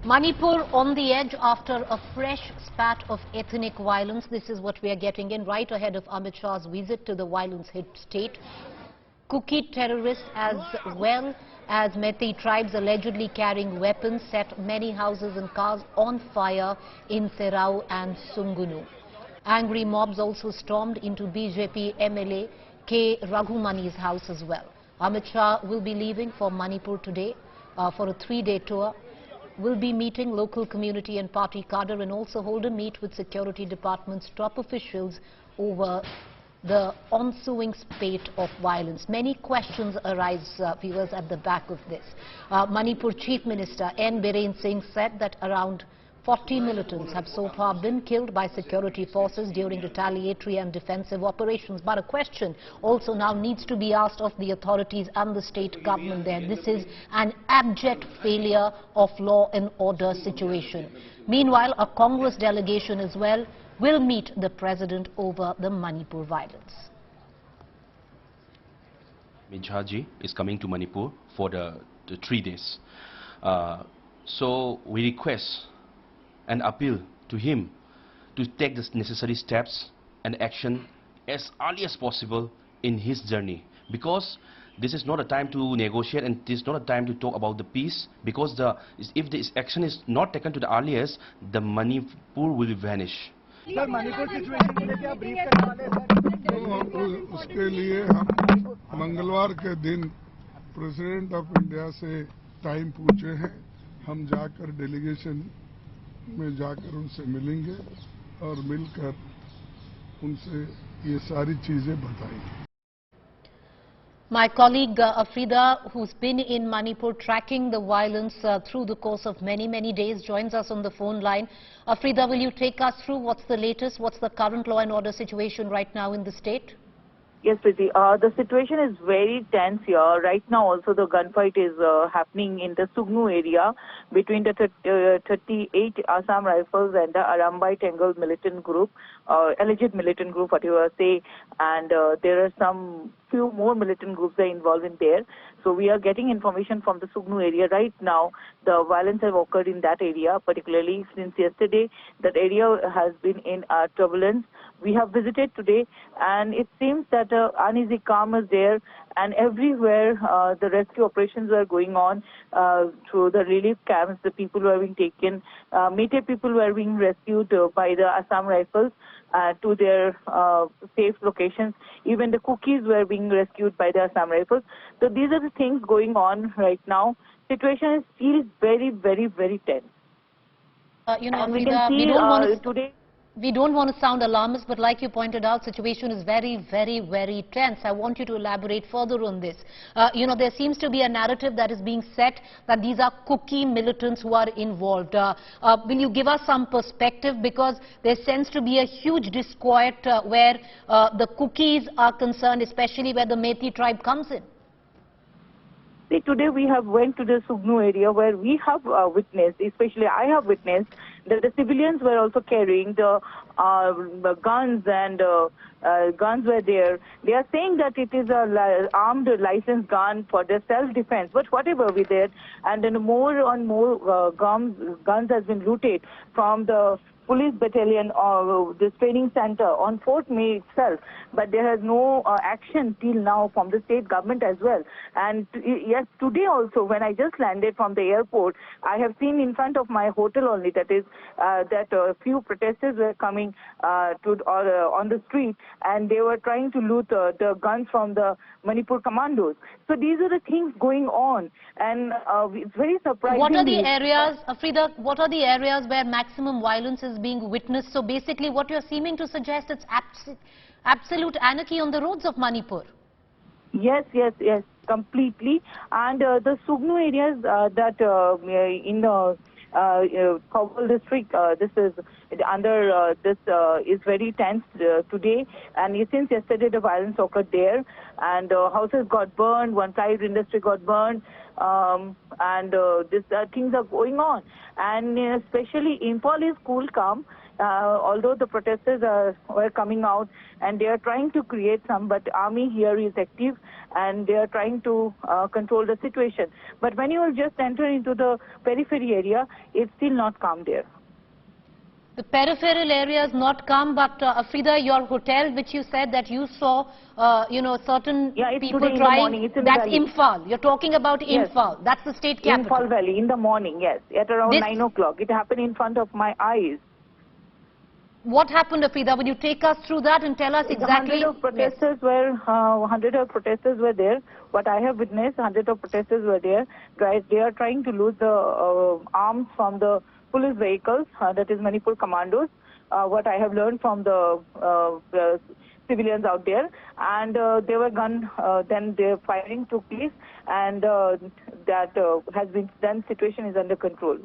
Manipur on the edge after a fresh spat of ethnic violence. This is what we are getting in right ahead of Amit Shah's visit to the violence-hit state. Kuki terrorists as well as Methi tribes allegedly carrying weapons set many houses and cars on fire in Serau and Sungunu. Angry mobs also stormed into BJP MLA K. Raghumani's house as well. Amit Shah will be leaving for Manipur today for a 3-day tour. Will be meeting local community and party cadre and also hold a meet with security department's top officials over the ensuing spate of violence. Many questions arise, viewers, at the back of this. Manipur Chief Minister Biren Singh said that around 40 militants have so far been killed by security forces during retaliatory and defensive operations. But a question also now needs to be asked of the authorities and the state government there. This is an abject failure of law and order situation. Meanwhile, a Congress delegation as well will meet the president over the Manipur violence. Amit Shah ji is coming to Manipur for the 3 days. So we request and appeal to him to take the necessary steps and action as early as possible in his journey, because this is not a time to negotiate and this is not a time to talk about the peace, because if this action is not taken to the earliest, the Manipur will vanish. Sir Manipur situation के लिए क्या brief करने वाले हैं sir? उसके लिए हम मंगलवार के दिन प्रेसिडेंट ऑफ इंडिया से टाइम पूछे हैं. हम जाकर डेलीगेशन में जाकर उनसे मिलेंगे और मिलकर उनसे ये सारी चीजें बताएंगे. My colleague Afrida, who's been in Manipur tracking the violence through the course of many days, joins us on the phone line. Afrida, will you take us through what's the latest, what's the current law and order situation right now in the state? Yes, Priti. The situation is very tense here. Right now also the gunfight is happening in the Sugnu area between the 38 Assam Rifles and the Arambai Tangle militant group, alleged militant group, whatever say, and there are some few more militant groups are involved in there. So we are getting information from the Sugnu area. Right now, the violence have occurred in that area, particularly since yesterday. That area has been in turbulence. We have visited today, and it seems that uneasy calm is there, and everywhere the rescue operations are going on through the relief camps. The people were being taken, Metis people were being rescued by the Assam Rifles to their safe locations. Even the cookies were being rescued by the Assam Rifles. So these are the things going on right now. Situation is still very tense. You know, and Afrida, we can see today. We don't want to sound alarmist, but like you pointed out, situation is very tense. I want you to elaborate further on this. You know, there seems to be a narrative that is being set that these are Kuki militants who are involved. Will you give us some perspective, because there seems to be a huge disquiet where the Kukis are concerned, especially where the Methi tribe comes in? See, today we have went to the Sugnu area where we have witnessed, especially I have witnessed, that the civilians were also carrying the guns, and guns were there. They are saying that it is a armed licensed gun for their self-defense, but whatever we did, and then more and more guns has been looted from the police battalion or this training center on 4th May itself, but there has no action till now from the state government as well. And yes, today also when I just landed from the airport, I have seen in front of my hotel only, that is that a few protesters were coming on the street, and they were trying to loot the guns from the Manipur commandos. So these are the things going on, and it's very surprising. What are the areas, Afrida, what are the areas where maximum violence is being witnessed? So basically what you're seeming to suggest, it's absolute anarchy on the roads of Manipur. Yes, completely. And the Sugnu areas that in the Khwairakpam district, this is under this is very tense today, and since yesterday the violence occurred there, and houses got burned, one side industry got burned, and these things are going on, and especially Imphal is cool calm, although the protesters were coming out and they are trying to create some, but army here is active and they are trying to control the situation. But when you will just enter into the periphery area, it's still not calm there. The peripheral area is not calm, but Afrida, your hotel, which you said that you saw, certain people today in the trying. morning. It's in That's the valley. Imphal. You're talking about Imphal. That's the state capital. Imphal Valley in the morning, yes, at around 9 o'clock. It happened in front of my eyes. What happened, Afrida? Will you take us through that and tell us exactly? Hundreds of protesters were there. What I have witnessed, hundreds of protesters were there. They are trying to loot the arms from the police vehicles, that is Manipur commandos. What I have learned from the civilians out there, and they were then the firing took place, and that has been then situation is under control.